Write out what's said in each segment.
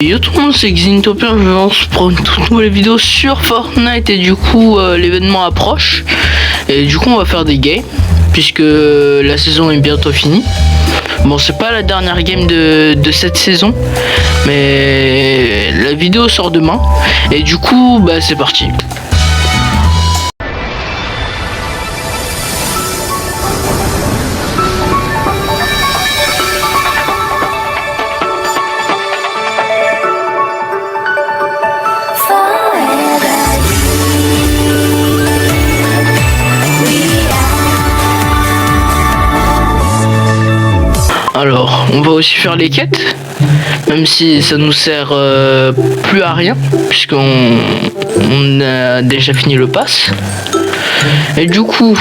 Yo tout le monde, c'est Xintopia, je me lance pour une toute nouvelle vidéo sur Fortnite et du coup l'événement approche et du coup on va faire des games puisque la saison est bientôt finie. Bon, c'est pas la dernière game de cette saison, mais la vidéo sort demain et du coup bah c'est parti. Alors, on va aussi faire les quêtes, même si ça nous sert plus à rien, puisqu'on a déjà fini le pass. Et du coup,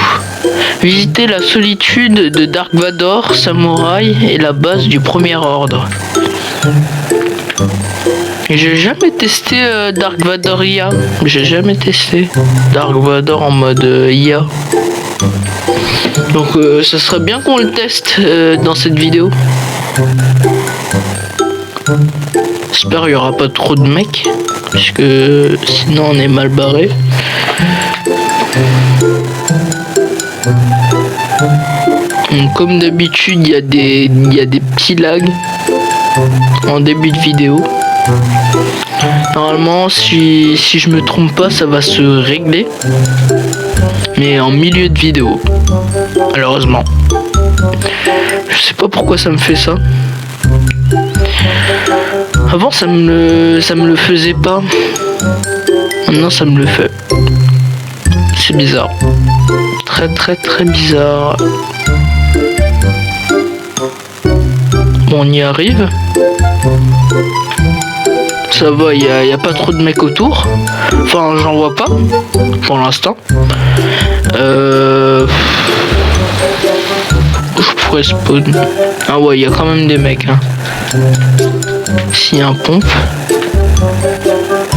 visiter la solitude de Dark Vador, Samouraï et la base du Premier Ordre. Et j'ai jamais testé Dark Vador IA. J'ai jamais testé Dark Vador en mode IA. Donc ça serait bien qu'on le teste dans cette vidéo. J'espère qu'il n'y aura pas trop de mecs, puisque sinon on est mal barré. Comme d'habitude, il y a des petits lags en début de vidéo. Normalement, si je me trompe pas, ça va se régler. Mais en milieu de vidéo, malheureusement. Je sais pas pourquoi ça me fait ça. Avant ça me le faisait pas. Maintenant ça me le fait. C'est bizarre. Très bizarre. Bon, on y arrive. Ça va, il y a pas trop de mecs autour. Enfin, j'en vois pas pour l'instant. Je pourrais spawn. Ah ouais, il y a quand même des mecs. Hein. S'il y a un pompe.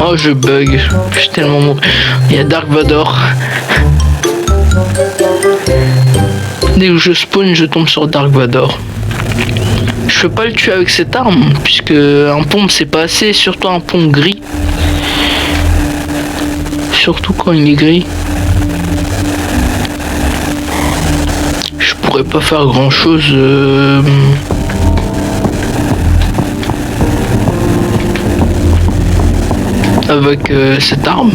Oh, je bug. Je suis tellement mort. Il y a Dark Vador. Dès que je spawn, je tombe sur Dark Vador. Je peux pas le tuer avec cette arme, puisque un pompe c'est pas assez, surtout un pompe gris. Surtout quand il est gris. Je pourrais pas faire grand chose. Avec cette arme.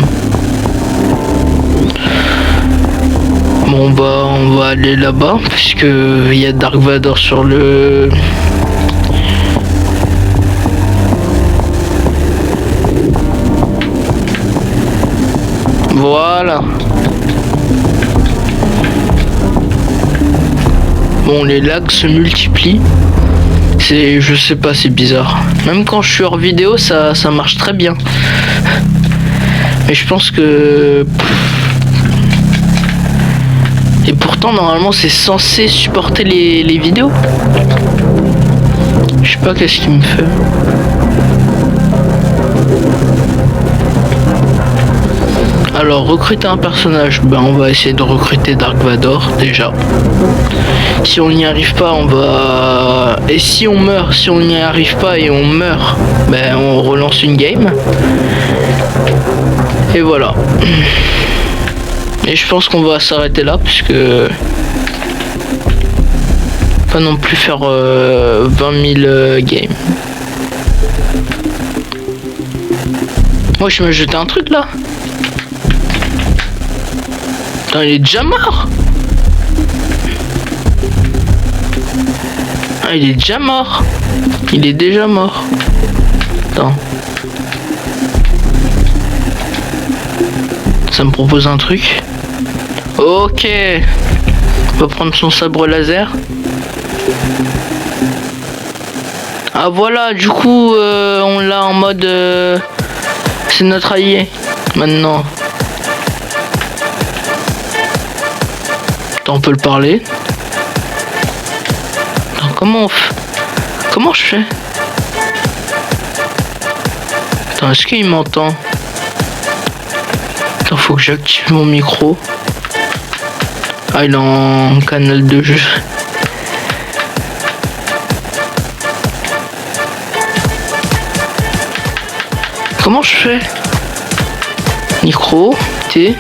Bon, on va aller là-bas, puisque il y a Dark Vador sur le... Voilà. Bon, les lags se multiplient. Je sais pas, c'est bizarre. Même quand je suis hors vidéo, ça marche très bien. Mais je pense que... Et pourtant, normalement, c'est censé supporter les vidéos. Je sais pas qu'est-ce qu'il me fait. Alors, recruter un personnage, ben on va essayer de recruter Dark Vador déjà. Si on n'y arrive pas, on va... Et si on meurt, si on n'y arrive pas et on meurt, ben on relance une game. Et voilà. Et je pense qu'on va s'arrêter là, puisque... Pas non plus faire 20 000 games. Moi, je me jetais un truc là. Putain, il est déjà mort. Ah, il est déjà mort. Il est déjà mort. Attends. Ça me propose un truc. Ok. On va prendre son sabre laser. Ah voilà, du coup, on l'a en mode... c'est notre allié, maintenant. Attends, on peut le parler. Attends, comment je fais? Attends, est-ce qu'il m'entend? Attends, faut que j'active mon micro. Ah, il est en canal de jeu. comment je fais? Micro, T.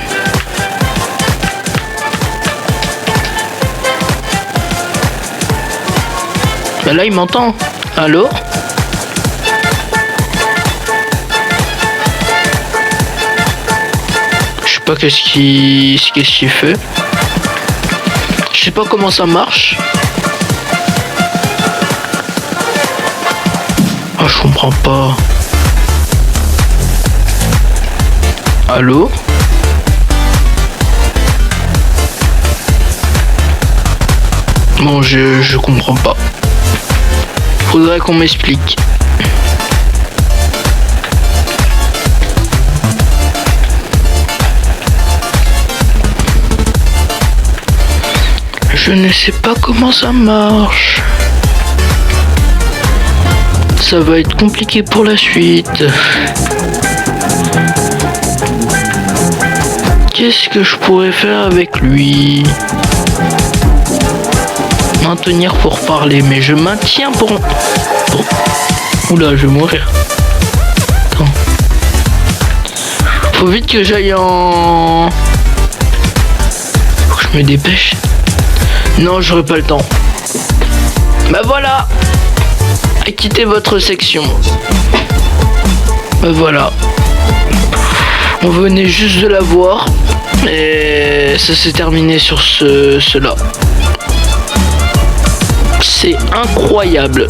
Bah là il m'entend. Allô? Je sais pas qu'est-ce qu'il fait. Je sais pas comment ça marche. Ah, je comprends pas. Allô? Bon, je comprends pas. Faudrait qu'on m'explique. Je ne sais pas comment ça marche. Ça va être compliqué pour la suite. Qu'est-ce que je pourrais faire avec lui? Maintenir pour parler, mais je maintiens pour... Oula, je vais mourir. Attends. Faut vite que j'aille en... Faut que je me dépêche. Non, j'aurai pas le temps. Bah voilà. Quittez votre section. Bah voilà. On venait juste de la voir. Et ça s'est terminé sur cela. C'est incroyable.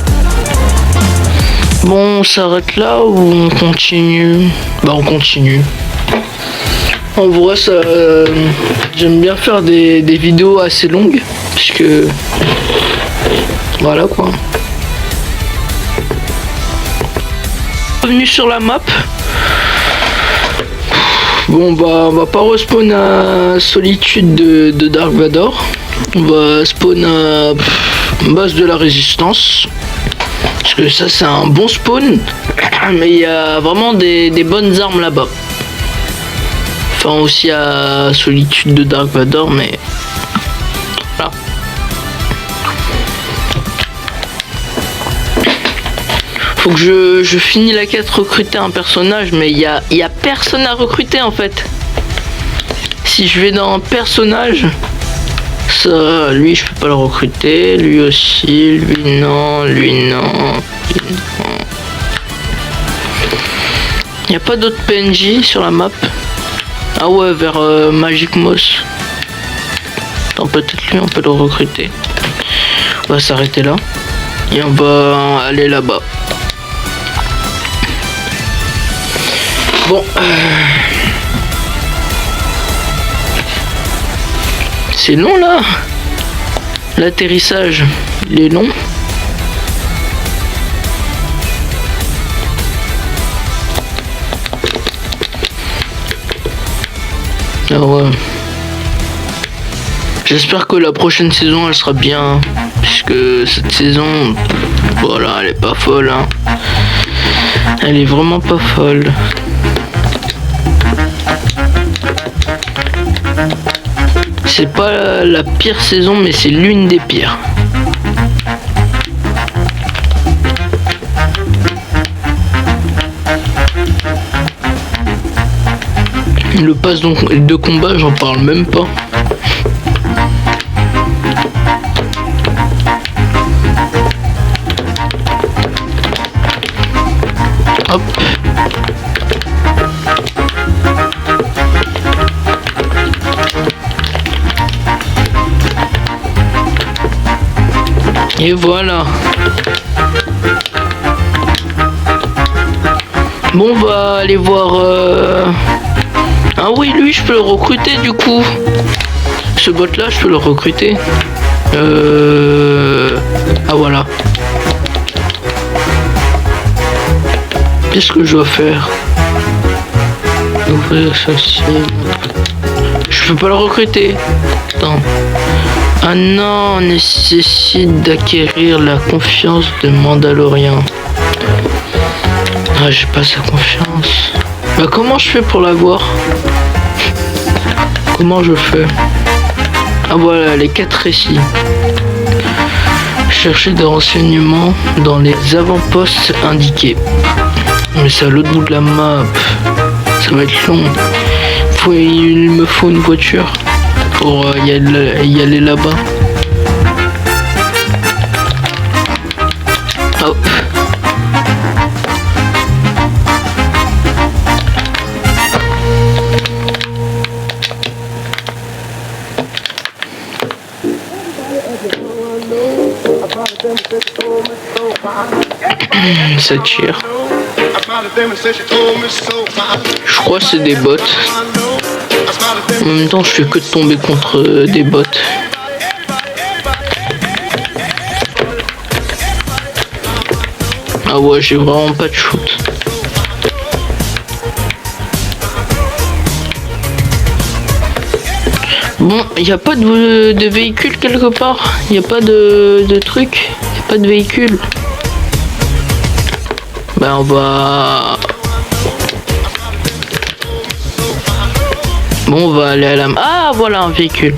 Bon, on s'arrête là ou on continue? Bah on continue. En vrai, ça, j'aime bien faire des vidéos assez longues. Puisque... Voilà quoi. Revenu sur la map. Bon bah on va pas respawn à Solitude de Dark Vador. On va spawn à base de la résistance. Parce que ça c'est un bon spawn. Mais il y a vraiment des bonnes armes là-bas. Enfin aussi à Solitude de Dark Vador, mais voilà. Faut que je finis la quête recruter un personnage, mais il y a personne à recruter en fait. Si je vais dans un personnage, ça, lui je peux pas le recruter, lui aussi, lui non, lui non, lui non. Il n'y a pas d'autres PNJ sur la map. Ah ouais, vers Magic Moss. Attends, peut-être lui on peut le recruter. On va s'arrêter là. Et on va aller là-bas. Bon. C'est long là. L'atterrissage, il est long. Ah ouais. J'espère que la prochaine saison elle sera bien. Puisque cette saison, voilà, elle est pas folle. Hein. Elle est vraiment pas folle. C'est pas la pire saison, mais c'est l'une des pires. Le pass de combat, j'en parle même pas. Hop. Et voilà. Bon, on va aller voir... Ah oui, lui, je peux le recruter du coup. Ce bot là, je peux le recruter. Ah voilà. Qu'est-ce que je dois faire? Ouvrir ceci. Je peux pas le recruter. Attends. Ah non, on nécessite d'acquérir la confiance de Mandalorien. Ah, j'ai pas sa confiance. Bah comment je fais pour l'avoir? Comment je fais? Ah voilà, les 4 récits. Chercher des renseignements dans les avant-postes indiqués. Mais c'est à l'autre bout de la map. Ça va être long. Il me faut une voiture pour y aller là-bas. Hop. Ça tire. Je crois que c'est des bots. En même temps, je fais que de tomber contre des bots. Ah ouais, j'ai vraiment pas de shoot. Bon, il n'y a pas de véhicule quelque part. Il n'y a pas de truc. Il n'y a pas de véhicule. Ben on va... Bon, on va aller à la... Ah, voilà un véhicule.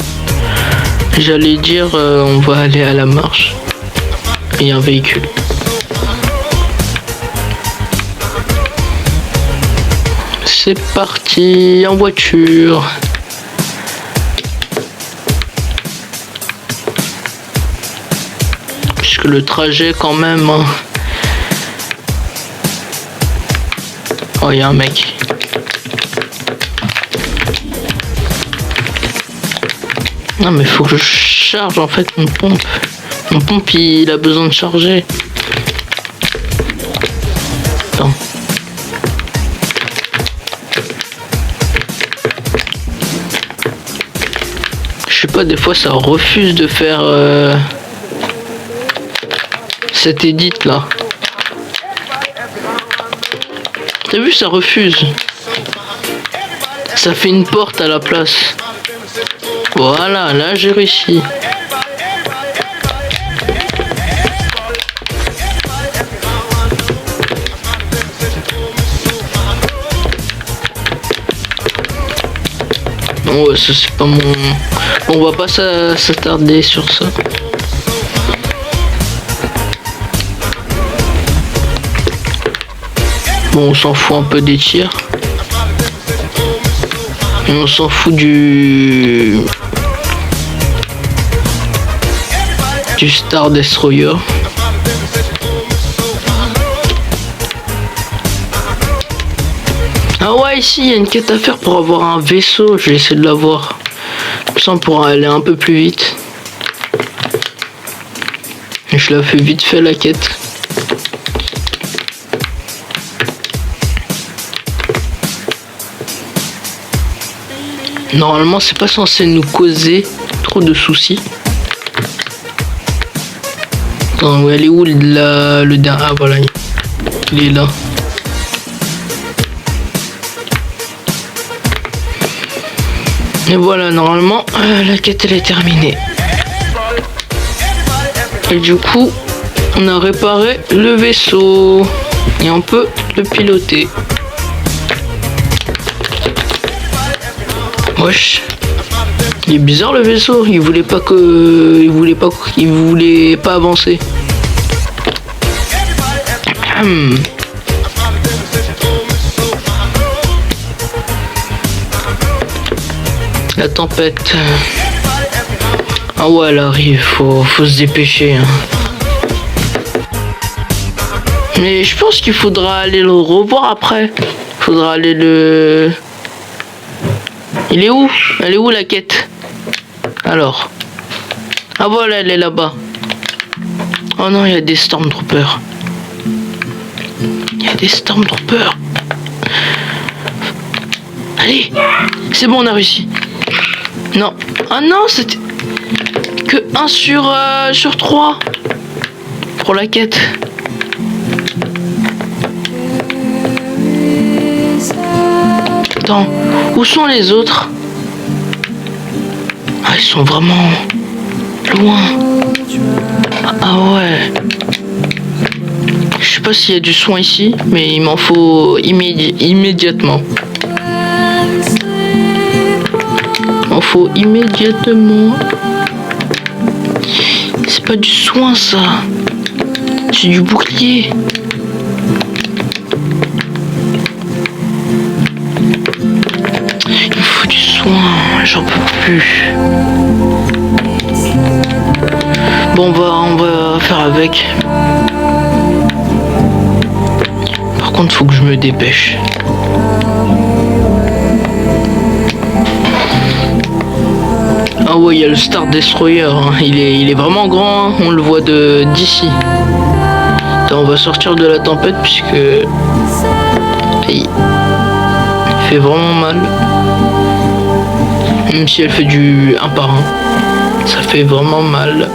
J'allais dire, on va aller à la marche. Il y a un véhicule. C'est parti en voiture. Puisque le trajet quand même... Hein. Oh, il y a un mec. Non mais faut que je charge en fait mon pompe. Mon pompe il a besoin de charger. Attends. Je sais pas, des fois ça refuse de faire cet edit là. T'as vu, ça refuse. Ça fait une porte à la place. Voilà, là j'ai réussi. Bon, ouais, ça c'est pas mon... Bon, on va pas s'attarder sur ça. Bon, on s'en fout un peu des tirs. Et on s'en fout du Star Destroyer. Ah ouais, ici il y a une quête à faire pour avoir un vaisseau. Je vais essayer de l'avoir. Comme ça on pourra aller un peu plus vite. Et je la fais vite fait la quête. Normalement c'est pas censé nous causer trop de soucis. Attends, elle est où le dernier? Ah voilà, il est là. Et voilà, normalement la quête elle est terminée. Et du coup on a réparé le vaisseau et on peut le piloter. Wesh. Il est bizarre le vaisseau, il voulait pas avancer. La tempête. Ah ouais, elle arrive, faut se dépêcher. Hein. Mais je pense qu'il faudra aller le revoir après. Faudra aller le... Il est où? Elle est où la quête? Alors. Ah voilà, elle est là-bas. Oh non, il y a des Stormtroopers. Il y a des Stormtroopers. Allez, c'est bon, on a réussi. Non. Ah non, c'était que 1 sur 3 pour la quête. Attends, où sont les autres? Ah, ils sont vraiment loin. Ah ouais. Je sais pas s'il y a du soin ici, mais il m'en faut immédiatement. Il m'en faut immédiatement. C'est pas du soin ça. C'est du bouclier. soin, j'en peux plus. Bon, on va faire avec. Par contre, faut que je me dépêche. Ah ouais, il y a le Star Destroyer, hein. Il est vraiment grand, hein. On le voit d'ici. On va sortir de la tempête puisque il fait vraiment mal. Même si elle fait du 1 par 1, ça fait vraiment mal.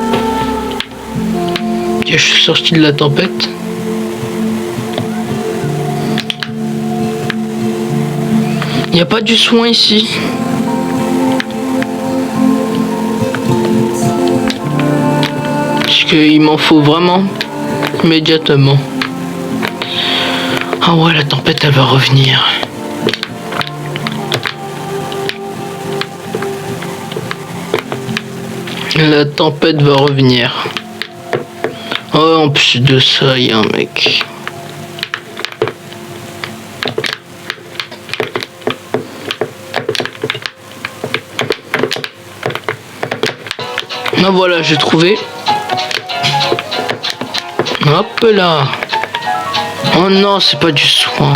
Ok, je suis sorti de la tempête. Il n'y a pas du soin ici. Parce qu'il m'en faut vraiment immédiatement. Ah ouais, la tempête elle va revenir. La tempête va revenir. Oh, en plus de ça, il y a un mec. Ah voilà, j'ai trouvé. Hop là. Oh non, c'est pas du soin.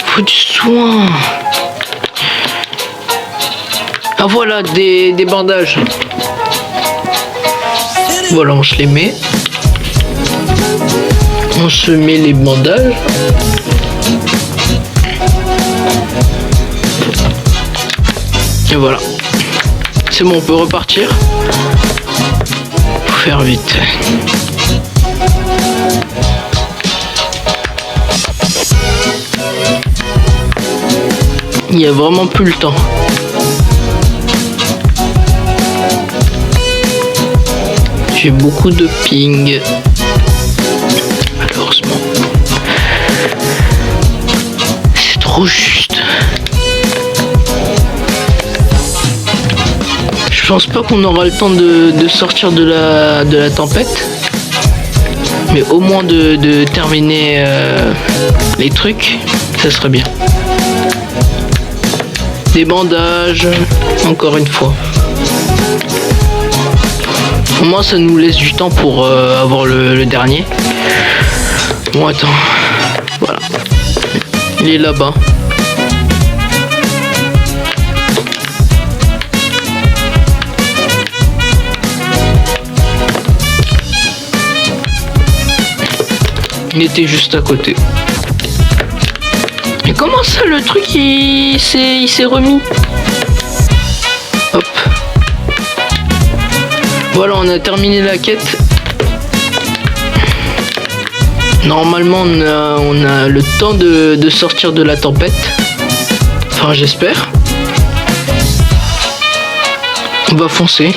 Faut du soin. Ah voilà, des bandages. Voilà, on se les met. On se met les bandages. Et voilà. C'est bon, on peut repartir. Faut faire vite. Il n'y a vraiment plus le temps. J'ai beaucoup de ping. Malheureusement. C'est trop juste. Je pense pas qu'on aura le temps de sortir de la tempête. Mais au moins de terminer les trucs, ça serait bien. Des bandages, encore une fois. Au moins ça nous laisse du temps pour avoir le dernier. Bon, attends. Voilà. Il est là-bas. Il était juste à côté. Mais comment ça, le truc il s'est remis? Hop. Voilà, on a terminé la quête. Normalement, on a le temps de sortir de la tempête. Enfin, j'espère. On va foncer.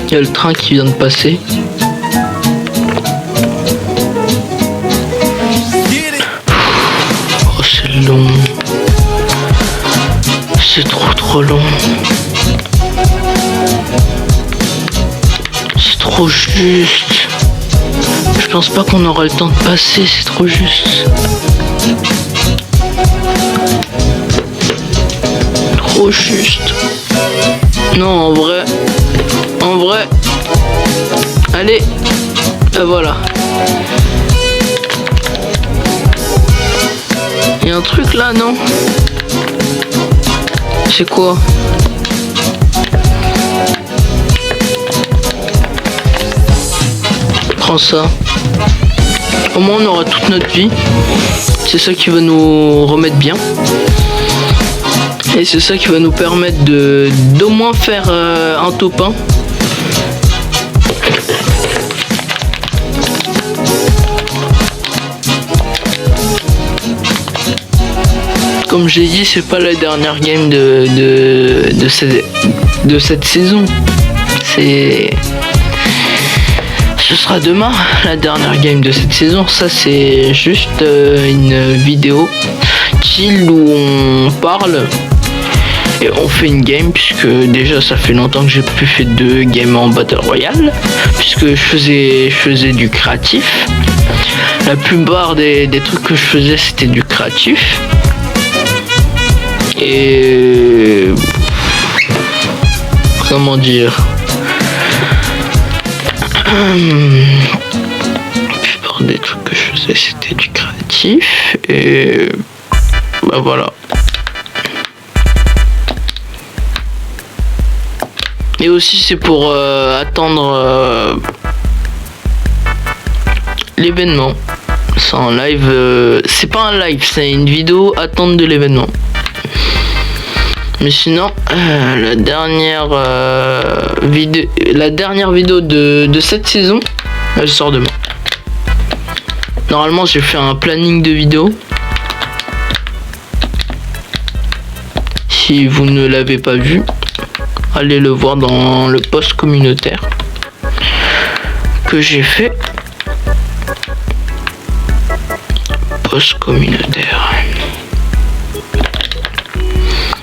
Il y a le train qui vient de passer. Oh, c'est long. C'est trop long. C'est trop juste. Je pense pas qu'on aura le temps de passer, c'est trop juste. Trop juste. Non, en vrai. Allez. Voilà. Il y a un truc là, non? C'est quoi? Prends ça. Au moins on aura toute notre vie. C'est ça qui va nous remettre bien. Et c'est ça qui va nous permettre d'au moins faire un top 1. Comme j'ai dit, c'est pas la dernière game de cette saison. Ce sera demain la dernière game de cette saison. Ça, c'est juste une vidéo chill où on parle Et on fait une game, puisque déjà ça fait longtemps que j'ai plus fait de game en Battle Royale, puisque je faisais du créatif. La plupart des trucs que je faisais, c'était du créatif. Et comment dire, la plupart des trucs que je faisais, c'était du créatif. Et bah voilà. Et aussi c'est pour attendre l'événement. C'est un live, c'est pas un live, c'est une vidéo attente de l'événement. Mais sinon, la dernière vidéo de cette saison, elle sort demain. Normalement, j'ai fait un planning de vidéos. Si vous ne l'avez pas vu, allez le voir dans le post communautaire que j'ai fait. Post communautaire.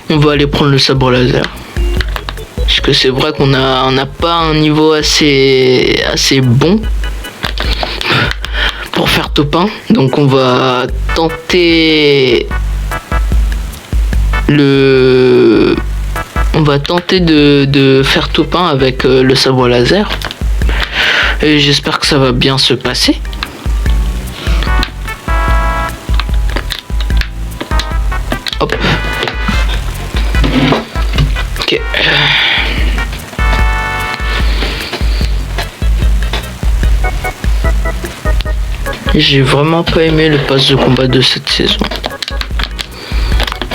On va aller prendre le sabre laser. Parce que c'est vrai qu'on n'a pas un niveau assez bon pour faire top 1. Donc on va tenter de faire top 1 avec le sabre laser. Et j'espère que ça va bien se passer. Hop. Ok. J'ai vraiment pas aimé le pass de combat de cette saison.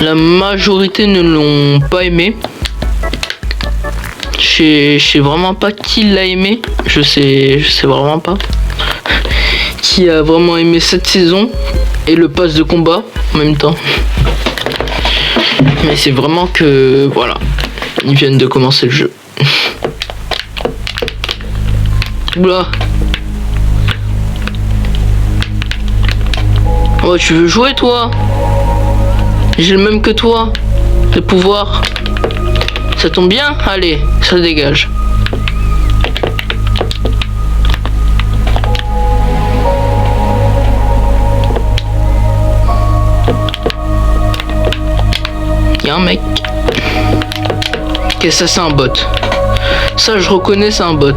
La majorité ne l'ont pas aimé. Je sais vraiment pas qui l'a aimé. Je sais vraiment pas qui a vraiment aimé cette saison et le pass de combat en même temps. Mais c'est vraiment que voilà, ils viennent de commencer le jeu. Oula. Oh, tu veux jouer toi? J'ai le même que toi, le pouvoir. Ça tombe bien? Allez, ça dégage. Y'a un mec. Ok, ça c'est un bot. Ça je reconnais, c'est un bot.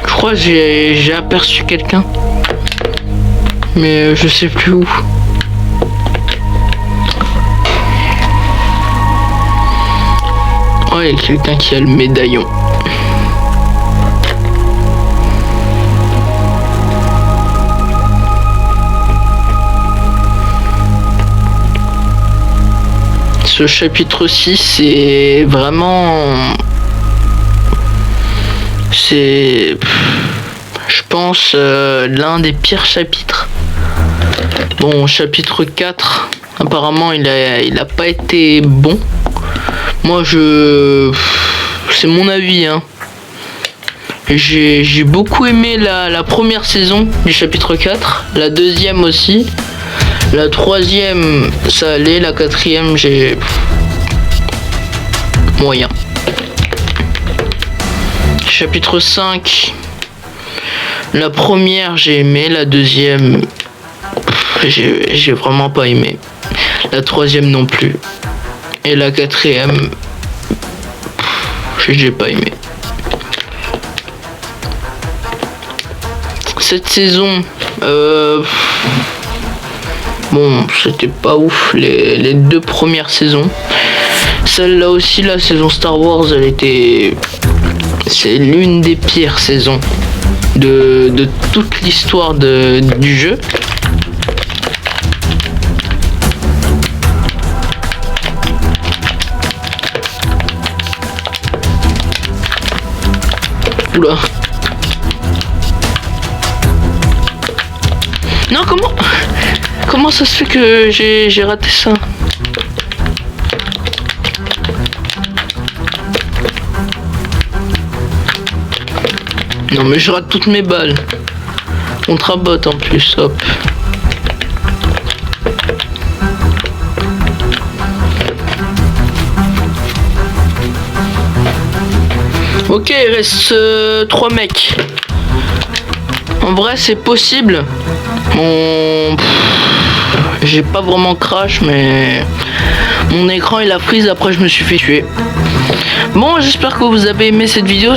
Je crois que j'ai aperçu quelqu'un. Mais je sais plus où. Oh, il y a quelqu'un qui a le médaillon. Ce chapitre 6, c'est vraiment... C'est... Je pense l'un des pires chapitres. Bon, chapitre 4, apparemment il a pas été bon. Moi c'est mon avis hein. J'ai beaucoup aimé la première saison du chapitre 4, la deuxième aussi. La troisième ça allait, la quatrième j'ai moyen. Chapitre 5, la première j'ai aimé, la deuxième j'ai vraiment pas aimé. La troisième non plus. Et la quatrième, j'ai pas aimé. Cette saison, bon, c'était pas ouf les deux premières saisons. Celle-là aussi, la saison Star Wars, c'est l'une des pires saisons de toute l'histoire du jeu. Oula. Non, comment ça se fait que j'ai raté ça? Non mais je rate toutes mes balles. Contre un bot en plus, hop. Ok, il reste 3 mecs. En vrai, c'est possible. J'ai pas vraiment crash, mais mon écran il a freeze. Après, je me suis fait tuer. Bon, j'espère que vous avez aimé cette vidéo.